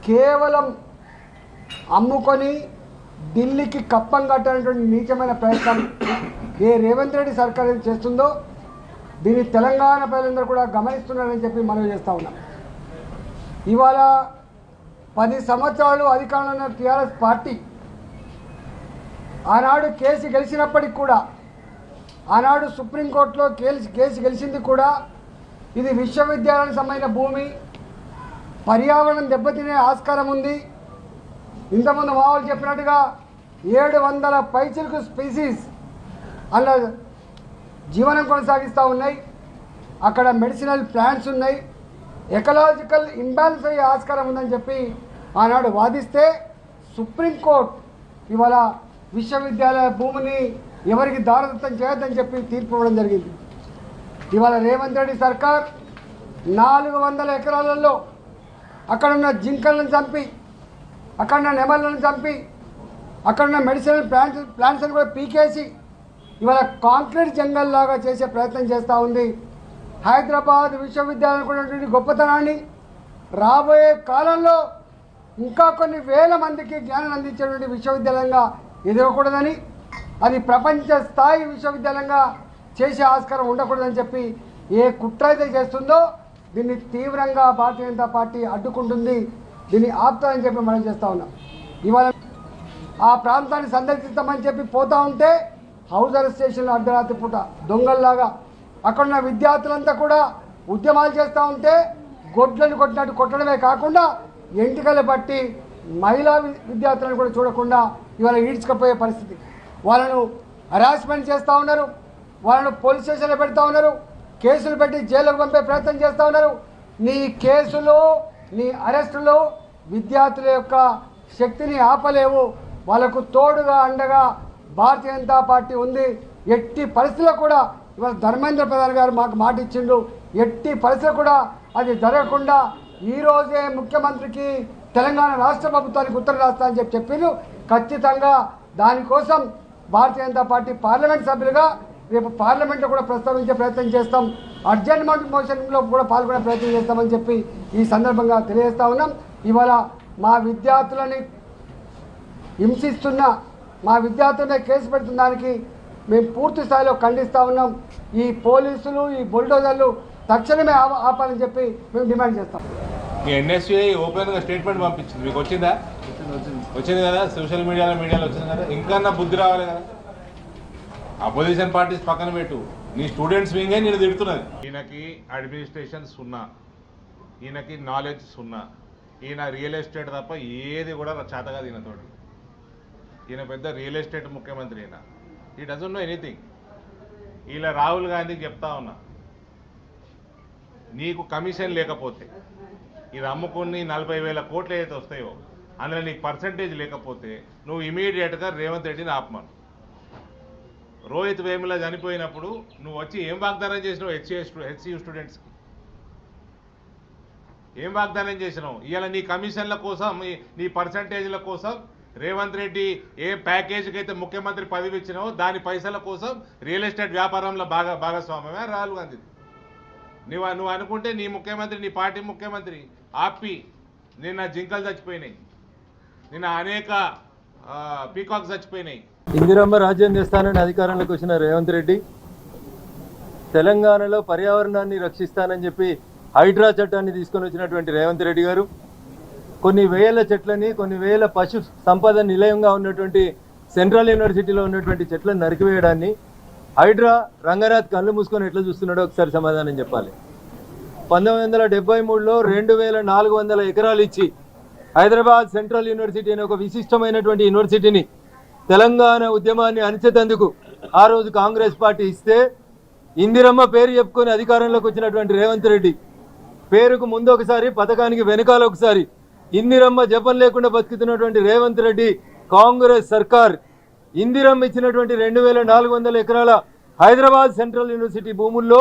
కేవలం అమ్ముకొని ఢిల్లీకి కప్పం కట్టేటువంటి నీచమైన ప్రయత్నం ఏ రేవంత్ రెడ్డి సర్కార్ ఏది చేస్తుందో దీన్ని తెలంగాణ ప్రజలందరూ కూడా గమనిస్తున్నారని చెప్పి మనం చేస్తూ ఉన్నాం. ఇవాళ 10 సంవత్సరాలు అధికారంలో ఉన్న టీఆర్ఎస్ పార్టీ ఆనాడు కేసు గెలిచినప్పటికి కూడా, ఆనాడు సుప్రీంకోర్టులో కేసు గెలిచింది కూడా ఇది విశ్వవిద్యాలయానికి సంబంధించిన భూమి, పర్యావరణం దెబ్బతినే ఆస్కారం ఉంది. ఇంతకుముందు మామూలు చెప్పినట్టుగా 700 పైచిలకు స్పీసీస్ అలా జీవనం కొనసాగిస్తూ ఉన్నాయి. అక్కడ మెడిసినల్ ప్లాంట్స్ ఉన్నాయి. ఎకలాజికల్ ఇంబ్యాలెన్స్ అయ్యే ఆస్కారం ఉందని చెప్పి ఆనాడు వాదిస్తే సుప్రీంకోర్టు ఇవాళ విశ్వవిద్యాలయ భూమిని ఎవరికి దారదత్తం చేయొద్దని చెప్పి తీర్పు ఇవ్వడం జరిగింది. ఇవాళ రేవంత్ రెడ్డి సర్కార్ 400 ఎకరాలలో అక్కడున్న జింకలను చంపి, అక్కడున్న నెమళ్ళను చంపి, అక్కడున్న మెడిసినల్ ప్లాంట్స్ని కూడా పీకేసి ఇవాళ కాంక్రీట్ జంగల్ లాగా చేసే ప్రయత్నం చేస్తూ ఉంది. హైదరాబాద్ విశ్వవిద్యాలయం కూడా గొప్పతనాన్ని రాబోయే కాలంలో ఇంకా కొన్ని వేల మందికి జ్ఞానం అందించేటువంటి విశ్వవిద్యాలయంగా ఎదగకూడదని, అది ప్రపంచ స్థాయి విశ్వవిద్యాలయంగా చేసే ఆస్కారం ఉండకూడదని చెప్పి ఏ కుట్ర అయితే చేస్తుందో దీన్ని తీవ్రంగా భారతీయ జనతా పార్టీ అడ్డుకుంటుంది, దీన్ని ఆపుతామని చెప్పి మనం చేస్తూ ఉన్నాం. ఇవాళ ఆ ప్రాంతాన్ని సందర్శిస్తామని చెప్పి పోతూ ఉంటే హౌస్ అరెస్టేషన్లో అర్ధరాత్రి పూట దొంగల్లాగా అక్కడున్న విద్యార్థులంతా కూడా ఉద్యమాలు చేస్తూ ఉంటే గొడ్లను కొట్టినట్టు కొట్టడమే కాకుండా ఎంటికలు పట్టి మహిళా విద్యార్థులను కూడా చూడకుండా ఇవాళ ఈడ్చుకపోయే పరిస్థితి. వాళ్ళను హరాస్మెంట్ చేస్తూ ఉన్నారు, వాళ్ళను పోలీస్ స్టేషన్లో పెడతా ఉన్నారు, కేసులు పెట్టి జైలుకు పంపే ప్రయత్నం చేస్తూ ఉన్నారు. నీ కేసులు, నీ అరెస్టులు విద్యార్థుల యొక్క శక్తిని ఆపలేవు. వాళ్ళకు తోడుగా అండగా భారతీయ జనతా పార్టీ ఉంది. ఎట్టి పరిస్థితుల్లో కూడా ఇవాళ ధర్మేంద్ర ప్రధాన్ గారు మాకు మాట ఇచ్చిండు, ఎట్టి పరిస్థితుల్లో కూడా అది జరగకుండా ఈరోజే ముఖ్యమంత్రికి తెలంగాణ రాష్ట్ర ప్రభుత్వానికి ఉత్తరం రాస్తా అని చెప్పిండు. ఖచ్చితంగా దానికోసం భారతీయ జనతా పార్టీ పార్లమెంట్ సభ్యులుగా రేపు పార్లమెంట్లో కూడా ప్రస్తావించే ప్రయత్నం చేస్తాం. అర్జెంట్ మోషన్లో కూడా పాల్గొనే ప్రయత్నం చేస్తామని చెప్పి ఈ సందర్భంగా తెలియజేస్తా ఉన్నాం. ఇవాళ మా విద్యార్థులని హింసిస్తున్న, మా విద్యార్థులనే కేసు పెడుతున్న దానికి మేము పూర్తి స్థాయిలో ఖండిస్తూ ఉన్నాం. ఈ పోలీసులు, ఈ బుల్డోజర్లు తక్షణమే ఆపాలని చెప్పి మేము డిమాండ్ చేస్తాం. మీ ఎన్ఎస్యూఐ ఓపెన్గా స్టేట్మెంట్ పంపించింది, మీకు వచ్చిందా? వచ్చింది కదా, సోషల్ మీడియాలో వచ్చింది కదా. ఇంకా బుద్ధి రావాలి కదా. అపోజిషన్ పార్టీస్ పక్కన పెట్టు, నీ స్టూడెంట్స్ వింగే నేను తిడుతున్నది. ఈయనకి అడ్మినిస్ట్రేషన్ 0, ఈయనకి నాలెడ్జ్ 0, ఈయన రియల్ ఎస్టేట్ తప్ప ఏది కూడా చేతగా ఈయనతోటి. ఈయన పెద్ద రియల్ ఎస్టేట్ ముఖ్యమంత్రి. ఈయన ఈ డజంట్ నో ఎనీథింగ్. ఇలా రాహుల్ గాంధీకి చెప్తా ఉన్నా, నీకు కమిషన్ లేకపోతే ఇది అమ్ముకుని 40,000 కోట్లు ఏదైతే వస్తాయో అందులో నీకు పర్సంటేజ్ లేకపోతే నువ్వు ఇమీడియట్గా రేవంత్ రెడ్డిని ఆపమను. రోహిత్ వేముల చనిపోయినప్పుడు నువ్వు వచ్చి ఏం వాగ్దానం చేసినావు? హెచ్సియు స్టూడెంట్స్కి ఏం వాగ్దానం చేసినావు? ఇవాళ నీ కమిషన్ల కోసం, నీ పర్సంటేజ్ల కోసం రేవంత్ రెడ్డి ఏ ప్యాకేజీకి అయితే ముఖ్యమంత్రి పదవి ఇచ్చినావో దాని పైసల కోసం రియల్ ఎస్టేట్ వ్యాపారంలో భాగస్వామ్యమే రాహుల్ గాంధీ. నువ్వు అనుకుంటే నీ ముఖ్యమంత్రి, నీ పార్టీ ముఖ్యమంత్రి ఆపి నిన్న జింకలు చచ్చిపోయినాయి, నిన్న అనేక పీకాక్స్ చచ్చిపోయినాయి. ఇందిరమ్మ రాజ్యం తెస్తానని అధికారంలోకి వచ్చిన రేవంత్ రెడ్డి తెలంగాణలో పర్యావరణాన్ని రక్షిస్తానని చెప్పి హైడ్రా చట్టాన్ని తీసుకొని వచ్చినటువంటి రేవంత్ రెడ్డి గారు కొన్ని వేల చెట్లని, కొన్ని వేల పశు సంపద నిలయంగా ఉన్నటువంటి సెంట్రల్ యూనివర్సిటీలో ఉన్నటువంటి చెట్లను నరికివేయడాన్ని హైడ్రా రంగనాథ్ కళ్ళు మూసుకొని ఎట్లా చూస్తున్నాడో ఒకసారి సమాధానం చెప్పాలి. 1973లో 2,400 ఎకరాలు ఇచ్చి హైదరాబాద్ సెంట్రల్ యూనివర్సిటీ అనే ఒక విశిష్టమైనటువంటి యూనివర్సిటీని తెలంగాణ ఉద్యమాన్ని అణిచేందుకు ఆ రోజు కాంగ్రెస్ పార్టీ ఇస్తే, ఇందిరమ్మ పేరు చెప్పుకొని అధికారంలోకి వచ్చినటువంటి రేవంత్ రెడ్డి పేరుకు ముందు ఒకసారి, పథకానికి వెనకాల ఒకసారి ఇందిరమ్మ జపం లేకుండా బతుకుతున్నటువంటి రేవంత్ రెడ్డి కాంగ్రెస్ సర్కార్ ఇందిరమ్మ ఇచ్చినటువంటి 2,400 ఎకరాల హైదరాబాద్ సెంట్రల్ యూనివర్సిటీ భూముల్లో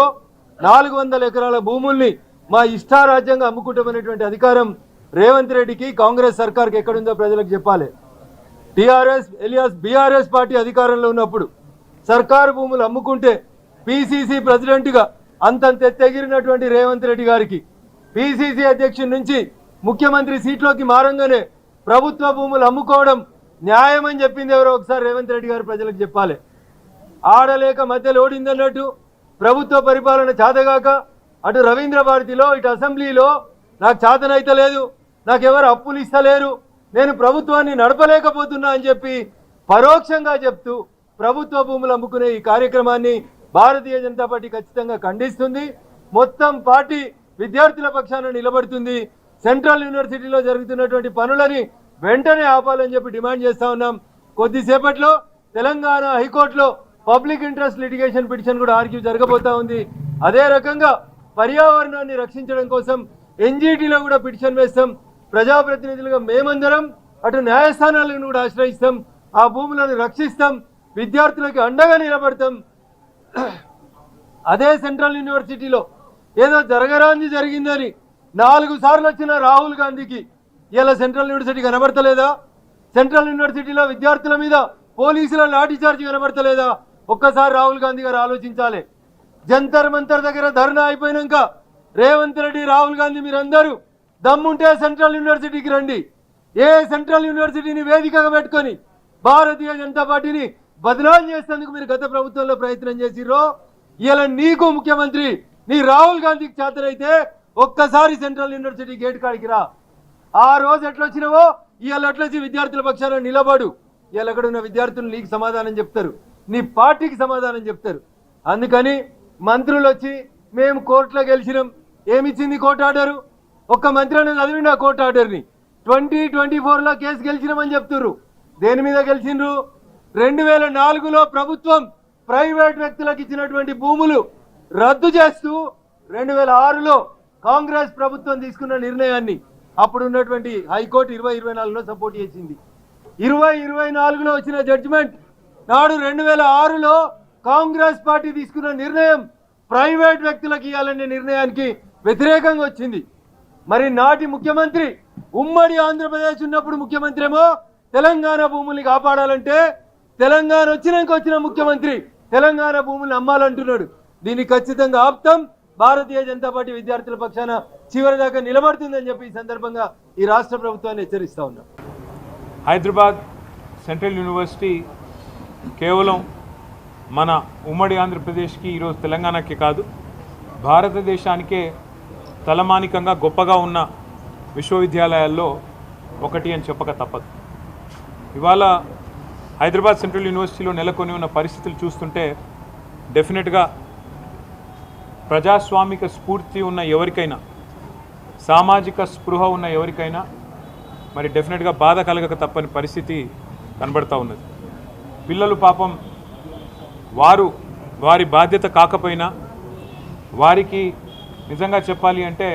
400 ఎకరాల భూముల్ని మా ఇష్టారాజ్యంగా అమ్ముకుంటామనేటువంటి అధికారం రేవంత్ రెడ్డికి, కాంగ్రెస్ సర్కార్కి ఎక్కడుందో ప్రజలకు చెప్పాలి. టీఆర్ఎస్ ఎలియాస్ బీఆర్ఎస్ పార్టీ అధికారంలో ఉన్నప్పుడు సర్కారు భూములు అమ్ముకుంటే పిసిసి ప్రెసిడెంట్గా అంతంత ఎత్తెగిరినటువంటి రేవంత్ రెడ్డి గారికి పిసిసి అధ్యక్షుడి నుంచి ముఖ్యమంత్రి సీట్లోకి మారంగానే ప్రభుత్వ భూములు అమ్ముకోవడం న్యాయం అని చెప్పింది ఎవరో ఒకసారి రేవంత్ రెడ్డి గారు ప్రజలకు చెప్పాలి. ఆడలేక మధ్యలో ఓడిందన్నట్టు ప్రభుత్వ పరిపాలన చేతగాక అటు రవీంద్ర భారతిలో ఇటు అసెంబ్లీలో నాకు చేతనైతే లేదు, నాకెవరు అప్పులు ఇస్తలేరు, నేను ప్రభుత్వాన్ని నడపలేకపోతున్నా అని చెప్పి పరోక్షంగా చెప్తూ ప్రభుత్వ భూములు అమ్ముకునే ఈ కార్యక్రమాన్ని భారతీయ జనతా పార్టీ ఖచ్చితంగా ఖండిస్తుంది. మొత్తం పార్టీ విద్యార్థుల పక్షాన నిలబడుతుంది. సెంట్రల్ యూనివర్సిటీలో జరుగుతున్నటువంటి పనులని వెంటనే ఆపాలని చెప్పి డిమాండ్ చేస్తా ఉన్నాం. కొద్దిసేపట్లో తెలంగాణ హైకోర్టులో పబ్లిక్ ఇంట్రెస్ట్ లిటిగేషన్ పిటిషన్ కూడా ఆర్గ్యూ జరగబోతా ఉంది. అదే రకంగా పర్యావరణాన్ని రక్షించడం కోసం ఎన్జీటీలో కూడా పిటిషన్ వేస్తాం. ప్రజాప్రతినిధులుగా మేమందరం అటు న్యాయస్థానాలను కూడా ఆశ్రయిస్తాం, ఆ భూములను రక్షిస్తాం, విద్యార్థులకి అండగా నిలబడతాం. అదే సెంట్రల్ యూనివర్సిటీలో ఏదో జరగరాంది జరిగిందని 4 సార్లు వచ్చిన రాహుల్ గాంధీకి ఇలా సెంట్రల్ యూనివర్సిటీ కనబడతలేదా? సెంట్రల్ యూనివర్సిటీలో విద్యార్థుల మీద పోలీసుల లాఠీ చార్జ్ కనబడతలేదా? ఒక్కసారి రాహుల్ గాంధీ గారు ఆలోచించాలి. జంతర్ మంతర్ దగ్గర ధర్నా అయిపోయినాక రేవంత్ రెడ్డి, రాహుల్ గాంధీ మీరందరూ దమ్ముంటే సెంట్రల్ యూనివర్సిటీకి రండి. ఏ సెంట్రల్ యూనివర్సిటీని వేదికగా పెట్టుకొని భారతీయ జనతా పార్టీని బదనాం చేసేందుకు మీరు గత ప్రభుత్వంలో ప్రయత్నం చేసిర్రో, ఇలా నీకు ముఖ్యమంత్రి నీ రాహుల్ గాంధీకి చేతనైతే ఒక్కసారి సెంట్రల్ యూనివర్సిటీ గేట్ కాడికి రా. ఆ రోజు ఎట్లొచ్చినావో ఇవాళ అట్లొచ్చి విద్యార్థుల పక్షాన నిలబడు. ఇవాళ అక్కడ ఉన్న విద్యార్థులు నీకు సమాధానం చెప్తారు, నీ పార్టీకి సమాధానం చెప్తారు. అందుకని మంత్రులు వచ్చి మేము కోర్టులో గెలిచినాం, ఏమిచ్చింది కోర్టు ఆర్డరు? ఒక్క మంత్రి అనేది చదివిండి ఆ కోర్టు ఆర్డర్ని. 2024లో కేసు గెలిచినామని చెప్తున్నారు. దేని మీద గెలిచిండ్రు? 2004లో ప్రభుత్వం ప్రైవేట్ వ్యక్తులకు ఇచ్చినటువంటి భూములు రద్దు చేస్తూ 2006లో కాంగ్రెస్ ప్రభుత్వం తీసుకున్న నిర్ణయాన్ని అప్పుడు ఉన్నటువంటి హైకోర్టు 2024లో సపోర్ట్ చేసింది. 2024లో వచ్చిన జడ్జిమెంట్ నాడు 2006లో కాంగ్రెస్ పార్టీ తీసుకున్న నిర్ణయం ప్రైవేట్ వ్యక్తులకు ఇవ్వాలనే నిర్ణయానికి వ్యతిరేకంగా వచ్చింది. మరి నాటి ముఖ్యమంత్రి ఉమ్మడి ఆంధ్రప్రదేశ్ ఉన్నప్పుడు ముఖ్యమంత్రి ఏమో తెలంగాణ భూముల్ని కాపాడాలంటే తెలంగాణ వచ్చిన ముఖ్యమంత్రి తెలంగాణ భూముల్ని అమ్మాలంటున్నాడు. దీన్ని ఖచ్చితంగా ఆప్తాం. భారతీయ జనతా పార్టీ విద్యార్థుల పక్షాన చివరిదాకా నిలబడుతుందని చెప్పి ఈ సందర్భంగా ఈ రాష్ట్ర ప్రభుత్వాన్ని హెచ్చరిస్తా ఉన్నాం. హైదరాబాద్ సెంట్రల్ యూనివర్సిటీ కేవలం మన ఉమ్మడి ఆంధ్రప్రదేశ్కి, ఈరోజు తెలంగాణకే కాదు భారతదేశానికే తలమానికంగా గొప్పగా ఉన్న విశ్వవిద్యాలయాల్లో ఒకటి అని చెప్పక తప్పదు. ఇవాళ హైదరాబాద్ సెంట్రల్ యూనివర్సిటీలో నెలకొని ఉన్న పరిస్థితులు చూస్తుంటే డెఫినెట్గా ప్రజాస్వామిక స్ఫూర్తి ఉన్న ఎవరికైనా, సామాజిక స్పృహ ఉన్న ఎవరికైనా మరి డెఫినెట్గా బాధ కలగక తప్పని పరిస్థితి కనబడతా ఉన్నది. పిల్లలు పాపం వారి బాధ్యత కాకపోయినా వారికి నిజంగా చెప్పాలి అంటే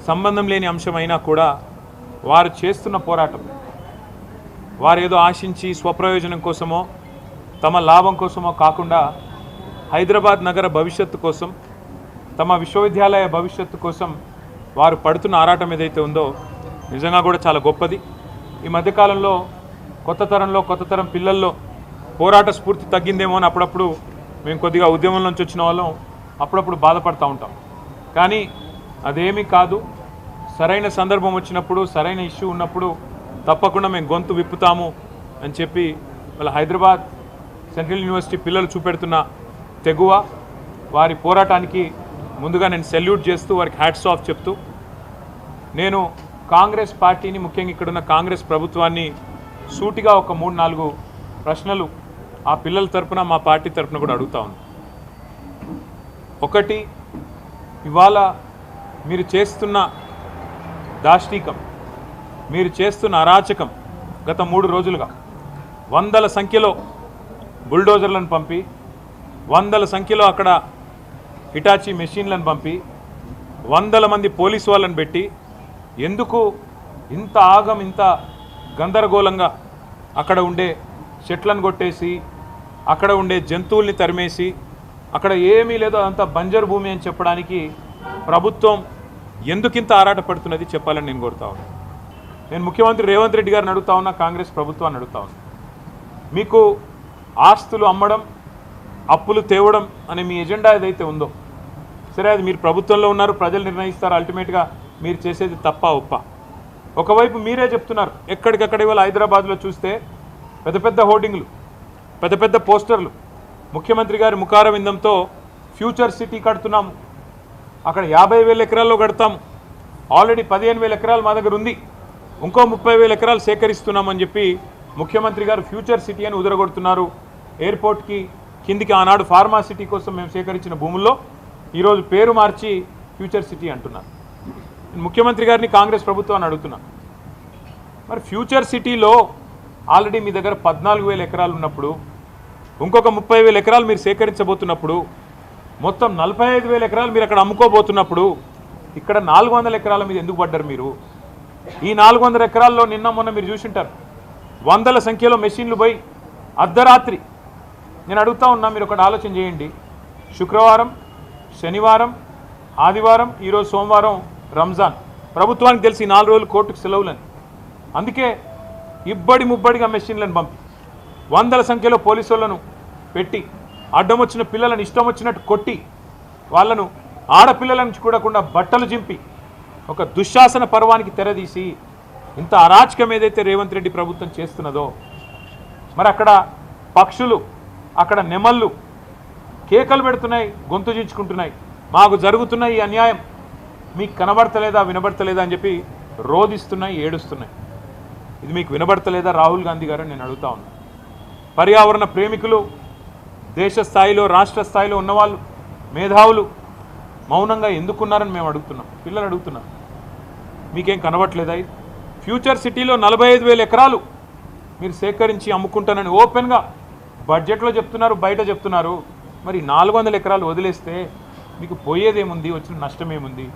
సంబంధం లేని అంశమైనా కూడా వారు చేస్తున్న పోరాటం, వారు ఏదో ఆశించి స్వప్రయోజనం కోసమో తమ లాభం కోసమో కాకుండా హైదరాబాద్ నగర భవిష్యత్తు కోసం, తమ విశ్వవిద్యాలయ భవిష్యత్తు కోసం వారు పడుతున్న ఆరాటం ఏదైతే ఉందో నిజంగా కూడా చాలా గొప్పది. ఈ మధ్యకాలంలో కొత్త తరం పిల్లల్లో పోరాట స్ఫూర్తి తగ్గిందేమో అని అప్పుడప్పుడు మేము కొద్దిగా ఉద్యమం నుంచి వచ్చిన వాళ్ళం అప్పుడప్పుడు బాధపడుతూ ఉంటాం. కానీ అదేమీ కాదు. సరైన సందర్భం వచ్చినప్పుడు, సరైన ఇష్యూ ఉన్నప్పుడు తప్పకుండా మేము గొంతు విప్పుతాము అని చెప్పి వాళ్ళ హైదరాబాద్ సెంట్రల్ యూనివర్సిటీ పిల్లలు చూపెడుతున్న తెగువ, వారి పోరాటానికి ముందుగా నేను సెల్యూట్ చేస్తూ వారికి హ్యాట్స్ ఆఫ్ చెప్తూ, నేను కాంగ్రెస్ పార్టీని, ముఖ్యంగా ఇక్కడున్న కాంగ్రెస్ ప్రభుత్వాన్ని సూటిగా ఒక 3-4 ప్రశ్నలు ఆ పిల్లల తరపున, మా పార్టీ తరపున కూడా అడుగుతా ఉన్నాను. ఒకటి, ఇవాళ మీరు చేస్తున్న దాష్టీకం, మీరు చేస్తున్న అరాచకం గత 3 రోజులుగా వందల సంఖ్యలో బుల్డోజర్లను పంపి, వందల సంఖ్యలో అక్కడ హిటాచీ మెషిన్లను పంపి, వందల మంది పోలీసు వాళ్ళని పెట్టి, ఎందుకు ఇంత ఆగం, ఇంత గందరగోళంగా అక్కడ ఉండే చెట్లను కొట్టేసి, అక్కడ ఉండే జంతువుల్ని తరిమేసి, అక్కడ ఏమీ లేదో అదంతా బంజరు భూమి అని చెప్పడానికి ప్రభుత్వం ఎందుకింత ఆరాటపడుతున్నది చెప్పాలని నేను కోరుతా ఉన్నాను. నేను ముఖ్యమంత్రి రేవంత్ రెడ్డి గారిని అడుగుతా ఉన్నా, కాంగ్రెస్ ప్రభుత్వాన్ని అడుగుతా ఉన్నా, మీకు ఆస్తులు అమ్మడం, అప్పులు తేవడం అనే మీ ఎజెండా ఏదైతే ఉందో, సరే అది మీరు ప్రభుత్వంలో ఉన్నారు, ప్రజలు నిర్ణయిస్తారు, అల్టిమేట్గా మీరు చేసేది తప్ప ఒప్ప? ఒకవైపు మీరే చెప్తున్నారు, ఎక్కడికక్కడ ఇవాళ హైదరాబాద్లో చూస్తే పెద్ద పెద్ద హోర్డింగ్లు, పెద్ద పెద్ద పోస్టర్లు, ముఖ్యమంత్రి గారి ముఖార విందంతో ఫ్యూచర్ సిటీ కడుతున్నాము, అక్కడ 50,000 ఎకరాల్లో కడతాము, ఆల్రెడీ 15,000 ఎకరాలు మా దగ్గర ఉంది, ఇంకో 30,000 ఎకరాలు సేకరిస్తున్నామని చెప్పి ముఖ్యమంత్రి గారు ఫ్యూచర్ సిటీ అని ఉదరగొడుతున్నారు. ఎయిర్పోర్ట్కి కిందికి ఆనాడు ఫార్మా సిటీ కోసం మేము సేకరించిన భూముల్లో ఈరోజు పేరు మార్చి ఫ్యూచర్ సిటీ అంటున్నారు. ముఖ్యమంత్రి గారిని కాంగ్రెస్ ప్రభుత్వాన్ని అడుగుతున్నాను, మరి ఫ్యూచర్ సిటీలో ఆల్రెడీ మీ దగ్గర 14,000 ఎకరాలు ఉన్నప్పుడు, ఇంకొక 30,000 ఎకరాలు మీరు సేకరించబోతున్నప్పుడు, మొత్తం 45,000 ఎకరాలు మీరు అక్కడ అమ్ముకోబోతున్నప్పుడు ఇక్కడ 400 ఎకరాల మీద ఎందుకు పడ్డారు మీరు? ఈ 400 ఎకరాల్లో నిన్న మొన్న మీరు చూసింటారు, వందల సంఖ్యలో మెషిన్లు పోయి అర్ధరాత్రి. నేను అడుగుతా ఉన్నా, మీరు ఒకటి ఆలోచన చేయండి. శుక్రవారం, శనివారం, ఆదివారం, ఈరోజు సోమవారం రంజాన్. ప్రభుత్వానికి తెలిసి 4 రోజులు కోర్టుకు సెలవులని, అందుకే ఇబ్బడి ముబ్బడిగా మెషిన్లను పంపి వందల సంఖ్యలో పోలీసులను పెట్టి అడ్డం వచ్చిన పిల్లలను ఇష్టం వచ్చినట్టు కొట్టి వాళ్ళను ఆడపిల్లలను చూడకుండా బట్టలు చింపి ఒక దుశ్శాసన పర్వానికి తెరదీసి ఇంత అరాచకం ఏదైతే రేవంత్ రెడ్డి ప్రభుత్వం చేస్తున్నదో, మరి అక్కడ పక్షులు, అక్కడ నెమళ్ళు కేకలు పెడుతున్నాయి, గొంతు చించుకుంటున్నాయి, మాకు జరుగుతున్న ఈ అన్యాయం మీకు కనబడతలేదా, వినబడతలేదా అని చెప్పి రోధిస్తున్నాయి, ఏడుస్తున్నాయి. ఇది మీకు వినబడతలేదా రాహుల్ గాంధీ గారు? నేను అడుగుతా ఉన్నా. పర్యావరణ ప్రేమికులు, దేశ స్థాయిలో రాష్ట్ర స్థాయిలో ఉన్నవాళ్ళు, మేధావులు మౌనంగా ఎందుకున్నారని మేము అడుగుతున్నాం, పిల్లలు అడుగుతున్నాం. మీకేం కనబడట్లేదా? ఫ్యూచర్ సిటీలో 45,000 ఎకరాలు మీరు సేకరించి అమ్ముకుంటానని ఓపెన్గా బడ్జెట్లో చెప్తున్నారు, బయట చెప్తున్నారు. మరి 400 ఎకరాలు వదిలేస్తే మీకు పోయేదేముంది, వచ్చిన నష్టమేముంది?